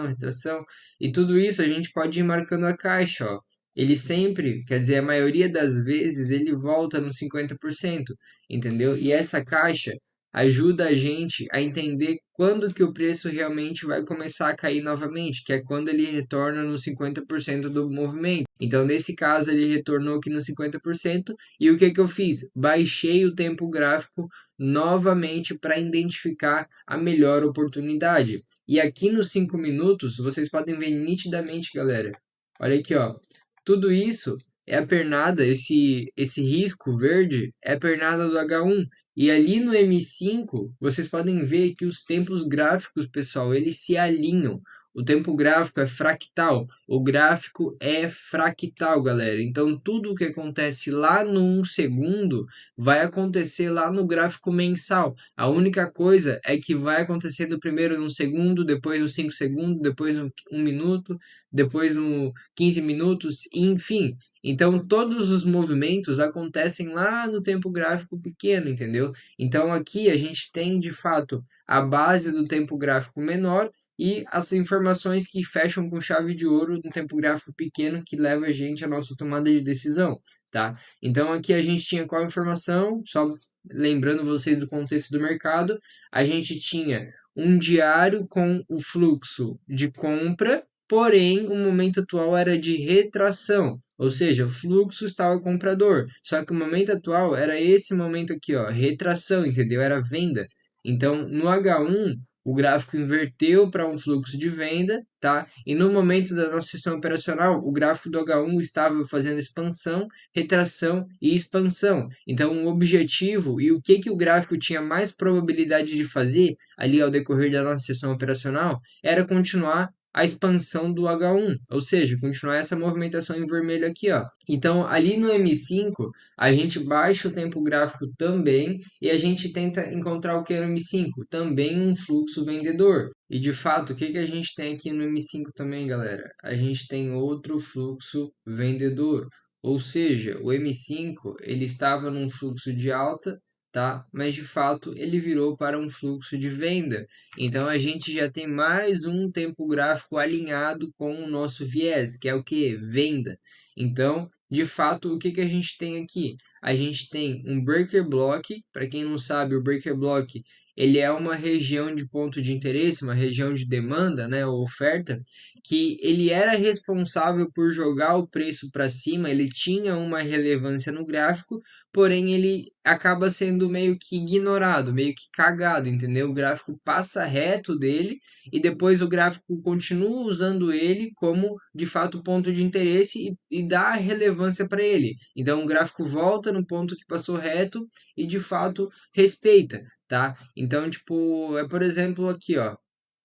retração, e tudo isso a gente pode ir marcando a caixa, ó. Ele sempre, quer dizer, a maioria das vezes ele volta no 50%, entendeu? E essa caixa ajuda a gente a entender quando que o preço realmente vai começar a cair novamente, que é quando ele retorna no 50% do movimento. Então, nesse caso, ele retornou aqui no 50%, e o que que eu fiz? Baixei o tempo gráfico novamente para identificar a melhor oportunidade. E aqui nos 5 minutos, vocês podem ver nitidamente, galera. Olha aqui, ó. Tudo isso é a pernada, esse risco verde é a pernada do H1. E ali no M5, vocês podem ver que os tempos gráficos, pessoal, eles se alinham. O tempo gráfico é fractal. O gráfico é fractal, galera. Então, tudo o que acontece lá no 1 segundo vai acontecer lá no gráfico mensal. A única coisa é que vai acontecendo primeiro no segundo, depois no 5 segundos, depois no 1 minuto, depois no 15 minutos, enfim. Então, todos os movimentos acontecem lá no tempo gráfico pequeno, entendeu? Então, aqui a gente tem, de fato, a base do tempo gráfico menor e as informações que fecham com chave de ouro no tempo gráfico pequeno que leva a gente à nossa tomada de decisão, tá? Então, aqui a gente tinha qual informação? Só lembrando vocês do contexto do mercado, a gente tinha um diário com o fluxo de compra, porém, o momento atual era de retração, ou seja, o fluxo estava comprador. Só que o momento atual era esse momento aqui, ó, retração, entendeu? Era venda. Então, no H1, o gráfico inverteu para um fluxo de venda, tá? E no momento da nossa sessão operacional, o gráfico do H1 estava fazendo expansão, retração e expansão. Então, o objetivo e o que que o gráfico tinha mais probabilidade de fazer ali ao decorrer da nossa sessão operacional era continuar a expansão do H1, ou seja, continuar essa movimentação em vermelho aqui, ó. Então, ali no M5, a gente baixa o tempo gráfico também e a gente tenta encontrar o que é no M5, também um fluxo vendedor. E de fato, o que que a gente tem aqui no M5 também, galera? A gente tem outro fluxo vendedor. Ou seja, o M5 ele estava num fluxo de alta, tá? Mas de fato ele virou para um fluxo de venda. Então a gente já tem mais um tempo gráfico alinhado com o nosso viés, que é o que? Venda. Então, de fato, o que que a gente tem aqui? A gente tem um breaker block. Para quem não sabe, o breaker block ele é uma região de ponto de interesse, uma região de demanda, né, ou oferta, que ele era responsável por jogar o preço para cima, ele tinha uma relevância no gráfico, porém ele acaba sendo meio que ignorado, meio que cagado, entendeu? O gráfico passa reto dele e depois o gráfico continua usando ele como de fato ponto de interesse e dá relevância para ele. Então o gráfico volta no ponto que passou reto e de fato respeita, tá? Então, tipo, por exemplo, aqui, ó.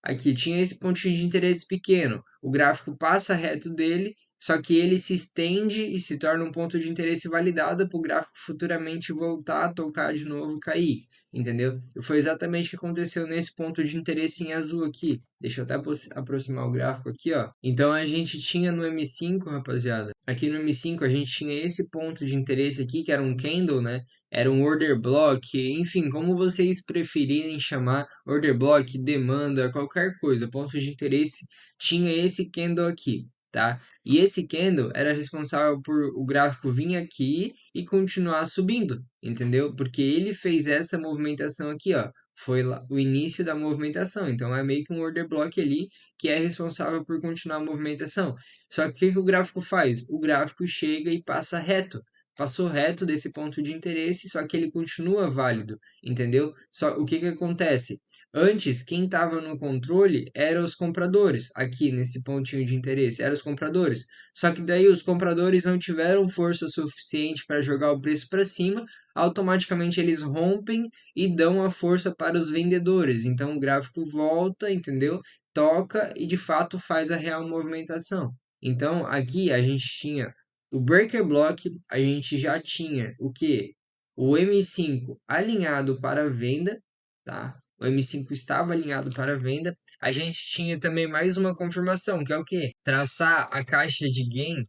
Aqui tinha esse pontinho de interesse pequeno. O gráfico passa reto dele, só que ele se estende e se torna um ponto de interesse validado para o gráfico futuramente voltar a tocar de novo e cair, entendeu? E foi exatamente o que aconteceu nesse ponto de interesse em azul aqui. Deixa eu até aproximar o gráfico aqui, ó. Então a gente tinha no M5, rapaziada. Aqui no M5 a gente tinha esse ponto de interesse aqui, que era um candle, né? Era um order block, enfim, como vocês preferirem chamar, order block, demanda, qualquer coisa, ponto de interesse, tinha esse candle aqui, tá? E esse candle era responsável por o gráfico vir aqui e continuar subindo, entendeu? Porque ele fez essa movimentação aqui, ó. Foi lá, o início da movimentação, então é meio que um order block ali que é responsável por continuar a movimentação. Só que o que que o gráfico faz? O gráfico chega e passa reto. Passou reto desse ponto de interesse, só que ele continua válido, entendeu? Só o que que acontece? Antes, quem estava no controle eram os compradores, aqui nesse pontinho de interesse, eram os compradores. Só que daí os compradores não tiveram força suficiente para jogar o preço para cima, automaticamente eles rompem e dão a força para os vendedores. Então o gráfico volta, entendeu? Toca e de fato faz a real movimentação. Então aqui a gente tinha o breaker block, a gente já tinha o que? O M5 alinhado para venda, tá? o M5 estava alinhado para venda. A gente tinha também mais uma confirmação, que é o quê? Traçar a caixa de gain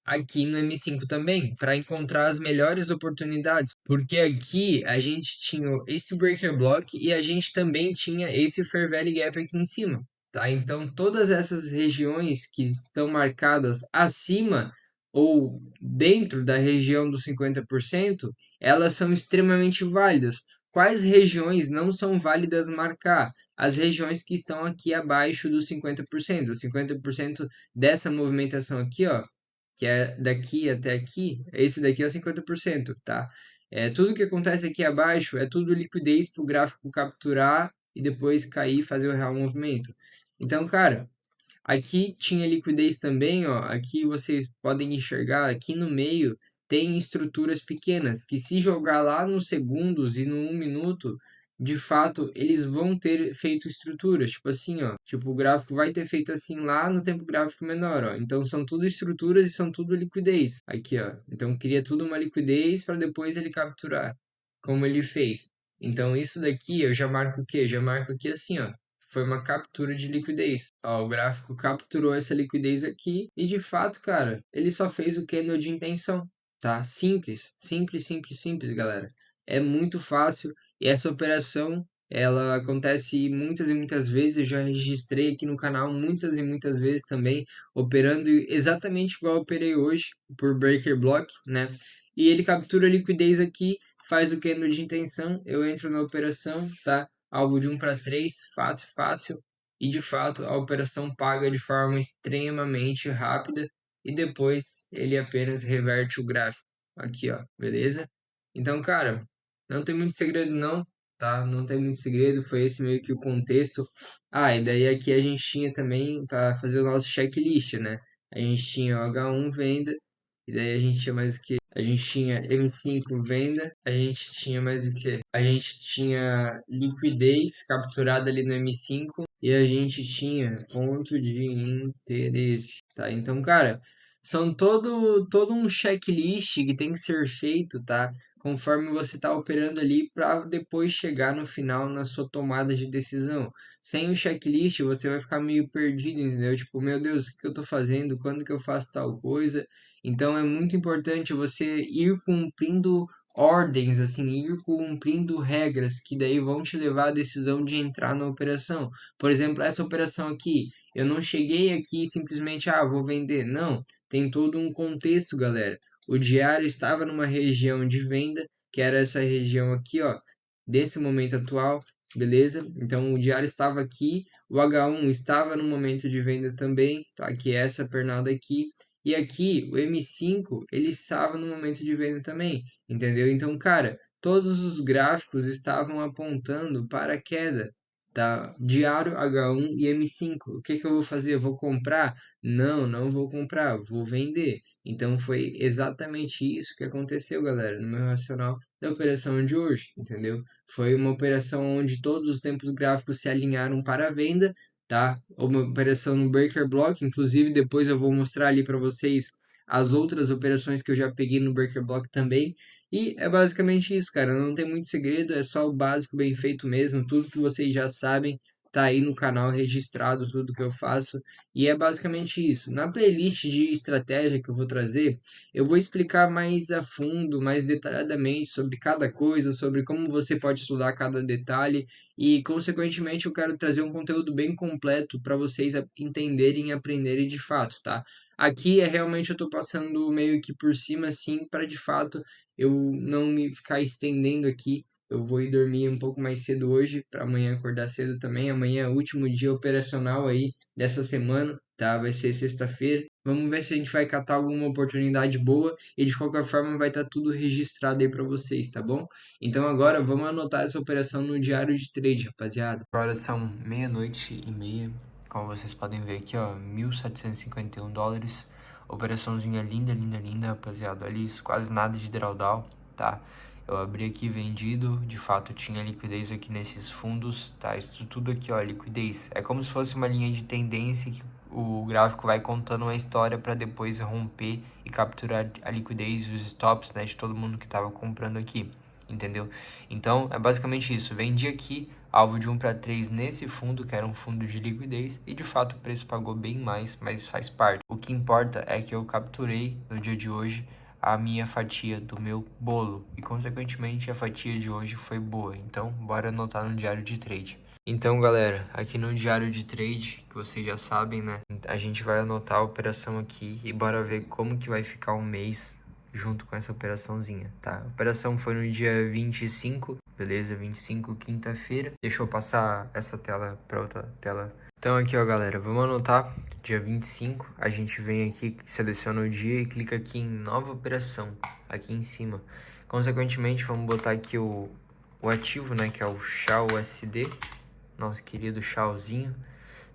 aqui no M5 também, para encontrar as melhores oportunidades, porque aqui a gente tinha esse breaker block e a gente também tinha esse fair value gap aqui em cima, tá? Então todas essas regiões que estão marcadas acima ou dentro da região dos 50%, elas são extremamente válidas. Quais regiões não são válidas marcar? As regiões que estão aqui abaixo dos 50%. Os 50% dessa movimentação aqui, ó, que é daqui até aqui, esse daqui é o 50%, tá? Tudo que acontece aqui abaixo é tudo liquidez para o gráfico capturar e depois cair e fazer o real movimento. Então, cara, aqui tinha liquidez também, ó. Aqui vocês podem enxergar, aqui no meio tem estruturas pequenas que se jogar lá nos segundos e no 1 minuto, de fato, eles vão ter feito estruturas, tipo assim, ó. Tipo, o gráfico vai ter feito assim lá no tempo gráfico menor, ó. Então são tudo estruturas e são tudo liquidez. Aqui, ó. Então cria tudo uma liquidez para depois ele capturar, como ele fez. Então isso daqui eu já marco o quê? Já marco aqui assim, ó. Foi uma captura de liquidez. Ó, o gráfico capturou essa liquidez aqui e de fato, cara, ele só fez o candle de intenção, tá? Simples, simples, simples, simples, galera. É muito fácil e essa operação, ela acontece muitas e muitas vezes. Eu já registrei aqui no canal muitas e muitas vezes também, operando exatamente igual eu operei hoje por breaker block, né? E ele captura a liquidez aqui, faz o candle de intenção, eu entro na operação, tá? Algo de 1 para 3, fácil, fácil. E de fato a operação paga de forma extremamente rápida e depois ele apenas reverte o gráfico. Aqui, ó, beleza? Então, cara, não tem muito segredo não, tá? Não tem muito segredo, foi esse meio que o contexto. Ah, e daí aqui a gente tinha também para fazer o nosso checklist, né? A gente tinha o H1 venda, e daí a gente tinha mais o que? A gente tinha M5 venda, a gente tinha mais o que? A gente tinha liquidez capturada ali no M5 e a gente tinha ponto de interesse, tá? Então, cara, são todo um checklist que tem que ser feito, tá? Conforme você tá operando ali para depois chegar no final na sua tomada de decisão. Sem o checklist, você vai ficar meio perdido, entendeu? Tipo, meu Deus, o que eu tô fazendo? Quando que eu faço tal coisa? Então é muito importante você ir cumprindo ordens, assim, ir cumprindo regras que daí vão te levar à decisão de entrar na operação. Por exemplo, essa operação aqui, eu não cheguei aqui e simplesmente, vou vender. Não, tem todo um contexto, galera. O diário estava numa região de venda, que era essa região aqui, ó, desse momento atual, beleza? Então o diário estava aqui, o H1 estava no momento de venda também, tá? Que é essa pernada aqui. E aqui, o M5, ele estava no momento de venda também, entendeu? Então, cara, todos os gráficos estavam apontando para a queda, tá? Diário H1 e M5. O que que eu vou fazer? Eu vou comprar? Não, não vou comprar, vou vender. Então, foi exatamente isso que aconteceu, galera, no meu racional da operação de hoje, entendeu? Foi uma operação onde todos os tempos gráficos se alinharam para a venda, tá? Uma operação no breaker block, inclusive depois eu vou mostrar ali para vocês as outras operações que eu já peguei no breaker block também. E é basicamente isso, cara. Não tem muito segredo, é só o básico bem feito mesmo. Tudo que vocês já sabem tá aí no canal registrado, tudo que eu faço. E é basicamente isso. Na playlist de estratégia que eu vou trazer, eu vou explicar mais a fundo, mais detalhadamente sobre cada coisa, sobre como você pode estudar cada detalhe e, consequentemente, eu quero trazer um conteúdo bem completo para vocês entenderem e aprenderem de fato, tá? Aqui é realmente eu tô passando meio que por cima, assim, para de fato eu não me ficar estendendo aqui. Eu vou ir dormir um pouco mais cedo hoje, para amanhã acordar cedo também. Amanhã é o último dia operacional aí dessa semana, tá? Vai ser sexta-feira. Vamos ver se a gente vai catar alguma oportunidade boa e de qualquer forma vai estar tudo registrado aí para vocês, tá bom? Então agora vamos anotar essa operação no diário de trade, rapaziada. Agora são 00:30. Como vocês podem ver aqui, ó, $1.751. Operaçãozinha linda, linda, linda, rapaziada. Olha isso, quase nada de drawdown, tá? Eu abri aqui vendido, de fato tinha liquidez aqui nesses fundos, tá? Isso tudo aqui, ó, liquidez. É como se fosse uma linha de tendência que o gráfico vai contando uma história para depois romper e capturar a liquidez e os stops, né, de todo mundo que estava comprando aqui. entendeu? Então, é basicamente isso. Vendi aqui alvo de 1 para 3 nesse fundo, que era um fundo de liquidez, e de fato o preço pagou bem mais, mas faz parte. O que importa é que eu capturei no dia de hoje a minha fatia do meu bolo, e consequentemente a fatia de hoje foi boa. Então, bora anotar no diário de trade. Então, galera, aqui no diário de trade, que vocês já sabem, né? A gente vai anotar a operação aqui e bora ver como que vai ficar um mês junto com essa operaçãozinha, tá? A operação foi no dia 25, beleza? 25, quinta-feira. Deixa eu passar essa tela para outra tela. Então aqui, ó, galera, vamos anotar. Dia 25, a gente vem aqui, seleciona o dia e clica aqui em nova operação, aqui em cima. Consequentemente, vamos botar aqui o ativo, né, que é o XAUSD, nosso querido Xauzinho,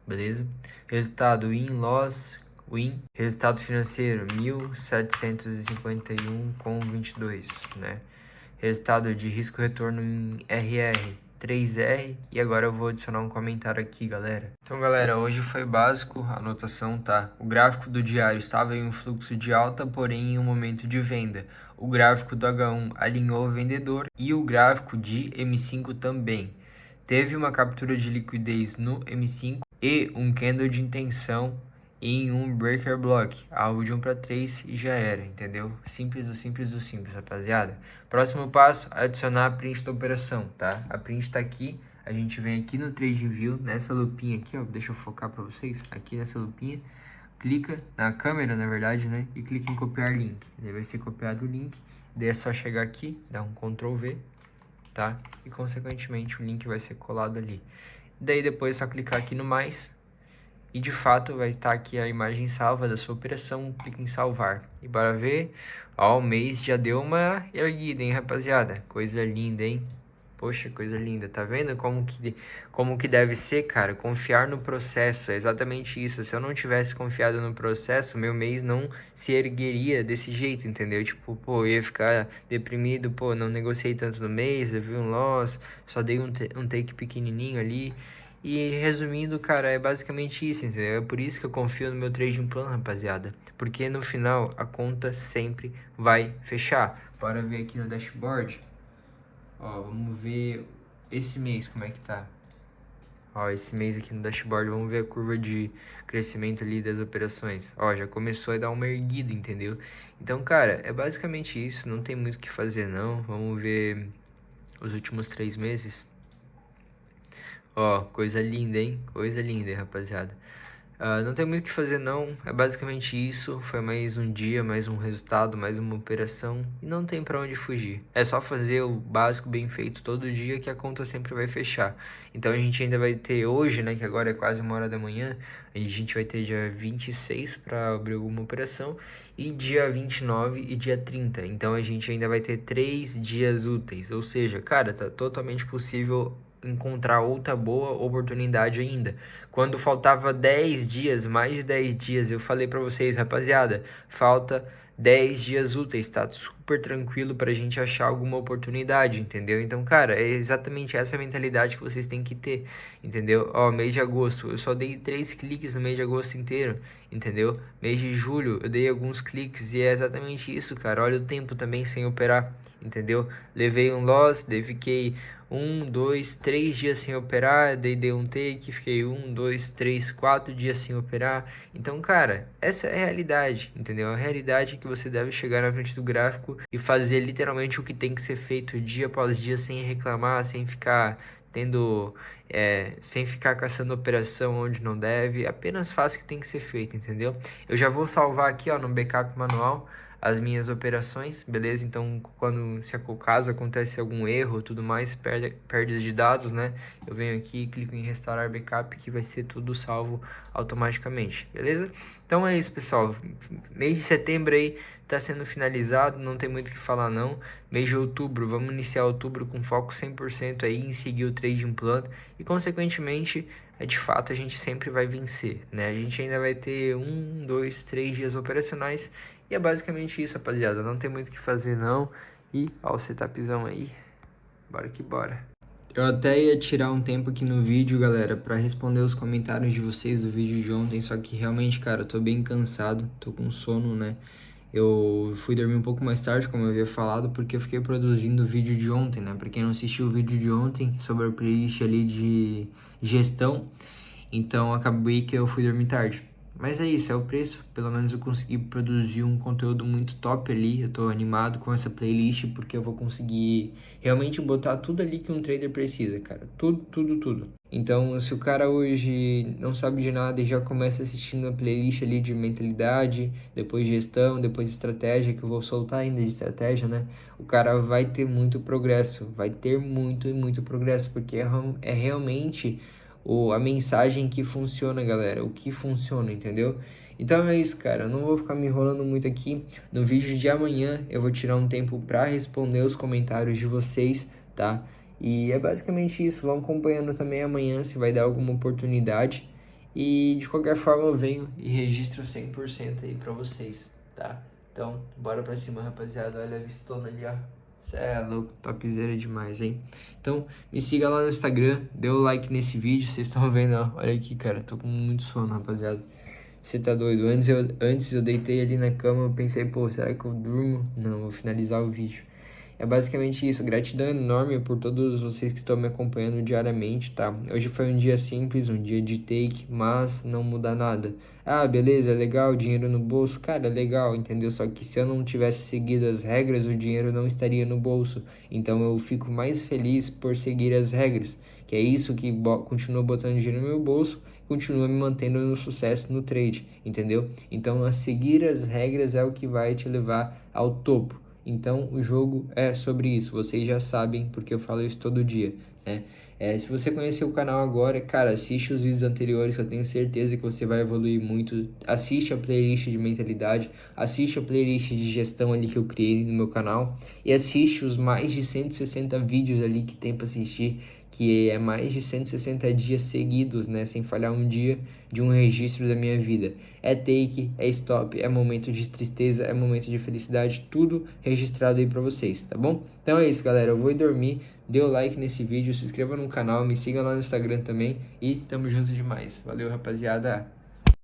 beleza? Resultado win, loss, win. Resultado financeiro 1.751,22, né? Resultado de risco retorno em RR 3R. E agora eu vou adicionar um comentário aqui, galera. Então, galera, hoje foi básico a anotação, tá? O gráfico do diário estava em um fluxo de alta, porém em um momento de venda. O gráfico do H1 alinhou o vendedor e o gráfico de M5 também. Teve uma captura de liquidez no M5 e um candle de intenção em um breaker block, alvo de 1 para 3 e já era, entendeu? Simples do simples do simples, rapaziada. Próximo passo, adicionar a print da operação, tá? A print tá aqui, a gente vem aqui no TradingView, nessa lupinha aqui, ó, deixa eu focar para vocês, aqui nessa lupinha, clica na câmera, na verdade, né? E clica em copiar link, daí vai ser copiado o link, daí é só chegar aqui, dar um Ctrl V, tá? E consequentemente o link vai ser colado ali. Daí depois é só clicar aqui no mais e de fato vai estar aqui a imagem salva da sua operação, clique em salvar. E bora ver, ó, o mês já deu uma erguida, hein, rapaziada? Coisa linda, hein? Poxa, coisa linda, tá vendo como que deve ser, cara? Confiar no processo, é exatamente isso. Se eu não tivesse confiado no processo, meu mês não se ergueria desse jeito, entendeu? Tipo, pô, eu ia ficar deprimido, pô, não negociei tanto no mês, levei um loss, só dei um take pequenininho ali. E resumindo, cara, é basicamente isso, entendeu? É por isso que eu confio no meu trading plan, rapaziada. Porque no final a conta sempre vai fechar. Bora ver aqui no dashboard. Ó, vamos ver esse mês como é que tá. Ó, esse mês aqui no dashboard, vamos ver a curva de crescimento ali das operações. Ó, já começou a dar uma erguida, entendeu? Então, cara, é basicamente isso, não tem muito o que fazer não. Vamos ver os últimos 3 meses. Ó, coisa linda, hein? Coisa linda, rapaziada. Não tem muito o que fazer não, é basicamente isso. Foi mais um dia, mais um resultado, mais uma operação e não tem pra onde fugir. É só fazer o básico bem feito todo dia que a conta sempre vai fechar. Então a gente ainda vai ter hoje, né, que agora é quase 1h da manhã, a gente vai ter dia 26 para abrir alguma operação e dia 29 e dia 30. Então a gente ainda vai ter 3 dias úteis, ou seja, cara, tá totalmente possível encontrar outra boa oportunidade ainda. Quando faltava 10 dias, mais de 10 dias, eu falei para vocês, rapaziada, falta 10 dias úteis, tá super tranquilo pra gente achar alguma oportunidade, entendeu? Então, cara, é exatamente essa mentalidade que vocês têm que ter, entendeu? Ó, mês de agosto, eu só dei 3 cliques no mês de agosto inteiro, entendeu? Mês de julho, eu dei alguns cliques e é exatamente isso, cara. Olha o tempo também sem operar, entendeu? Levei um loss, daí fiquei 1, 2, 3 dias sem operar, daí dei um take, fiquei 1, 2, 3, 4 dias sem operar. Então, cara, essa é a realidade, entendeu? A realidade é que você deve chegar na frente do gráfico e fazer literalmente o que tem que ser feito dia após dia, sem reclamar, sem ficar sem ficar caçando operação onde não deve. Apenas faça o que tem que ser feito, entendeu? Eu já vou salvar aqui, ó, no backup manual as minhas operações, beleza? Então, se caso acontece algum erro, tudo mais, perda de dados, né? Eu venho aqui e clico em restaurar backup, que vai ser tudo salvo automaticamente, beleza? Então é isso, pessoal. Mês de setembro aí tá sendo finalizado, não tem muito o que falar não. Mês de outubro, vamos iniciar outubro com foco 100% aí em seguir o trading plan e, consequentemente, de fato a gente sempre vai vencer, né? A gente ainda vai ter 1, 2, 3 dias operacionais. E é basicamente isso, rapaziada. Não tem muito o que fazer, não. E, ó, o setupzão aí. Bora que bora. Eu até ia tirar um tempo aqui no vídeo, galera, pra responder os comentários de vocês do vídeo de ontem. Só que realmente, cara, eu tô bem cansado. Tô com sono, né? Eu fui dormir um pouco mais tarde, como eu havia falado, porque eu fiquei produzindo o vídeo de ontem, né? Pra quem não assistiu o vídeo de ontem sobre a playlist ali de gestão, então acabei que eu fui dormir tarde. Mas é isso, é o preço. Pelo menos eu consegui produzir um conteúdo muito top ali. Eu tô animado com essa playlist porque eu vou conseguir realmente botar tudo ali que um trader precisa, cara. Tudo, tudo, tudo. Então, se o cara hoje não sabe de nada e já começa assistindo a playlist ali de mentalidade, depois gestão, depois estratégia, que eu vou soltar ainda de estratégia, né? O cara vai ter muito progresso, vai ter muito e muito progresso, porque é realmente a mensagem que funciona, galera, o que funciona, entendeu? Então é isso, cara, eu não vou ficar me enrolando muito aqui. No vídeo de amanhã eu vou tirar um tempo para responder os comentários de vocês, tá? E é basicamente isso, vão acompanhando também amanhã se vai dar alguma oportunidade. E de qualquer forma eu venho e registro 100% aí pra vocês, tá? Então, bora pra cima, rapaziada. Olha a vistona ali, ó. Cê é louco, topzera demais, hein? Então, me siga lá no Instagram, dê o like nesse vídeo, vocês estão vendo, ó. Olha aqui, cara, tô com muito sono, rapaziada. Você tá doido? Antes eu deitei ali na cama, eu pensei, pô, será que eu durmo? Não, vou finalizar o vídeo. É basicamente isso. Gratidão enorme por todos vocês que estão me acompanhando diariamente, tá? Hoje foi um dia simples, um dia de take, mas não muda nada. Ah, beleza, legal, dinheiro no bolso. Cara, legal, entendeu? Só que se eu não tivesse seguido as regras, o dinheiro não estaria no bolso. Então eu fico mais feliz por seguir as regras, que é isso que continua botando dinheiro no meu bolso, continua me mantendo no sucesso no trade, entendeu? Então a seguir as regras é o que vai te levar ao topo. Então, o jogo é sobre isso, vocês já sabem, porque eu falo isso todo dia, né? Se você conheceu o canal agora, cara, assiste os vídeos anteriores, que eu tenho certeza que você vai evoluir muito. Assiste a playlist de mentalidade, assiste a playlist de gestão ali que eu criei no meu canal, e assiste os mais de 160 vídeos ali que tem para assistir, que é mais de 160 dias seguidos, né, sem falhar um dia de um registro da minha vida. É take, é stop, é momento de tristeza, é momento de felicidade, tudo registrado aí pra vocês, tá bom? Então é isso, galera, eu vou ir dormir, dê o like nesse vídeo, se inscreva no canal, me siga lá no Instagram também e tamo junto demais. Valeu, rapaziada!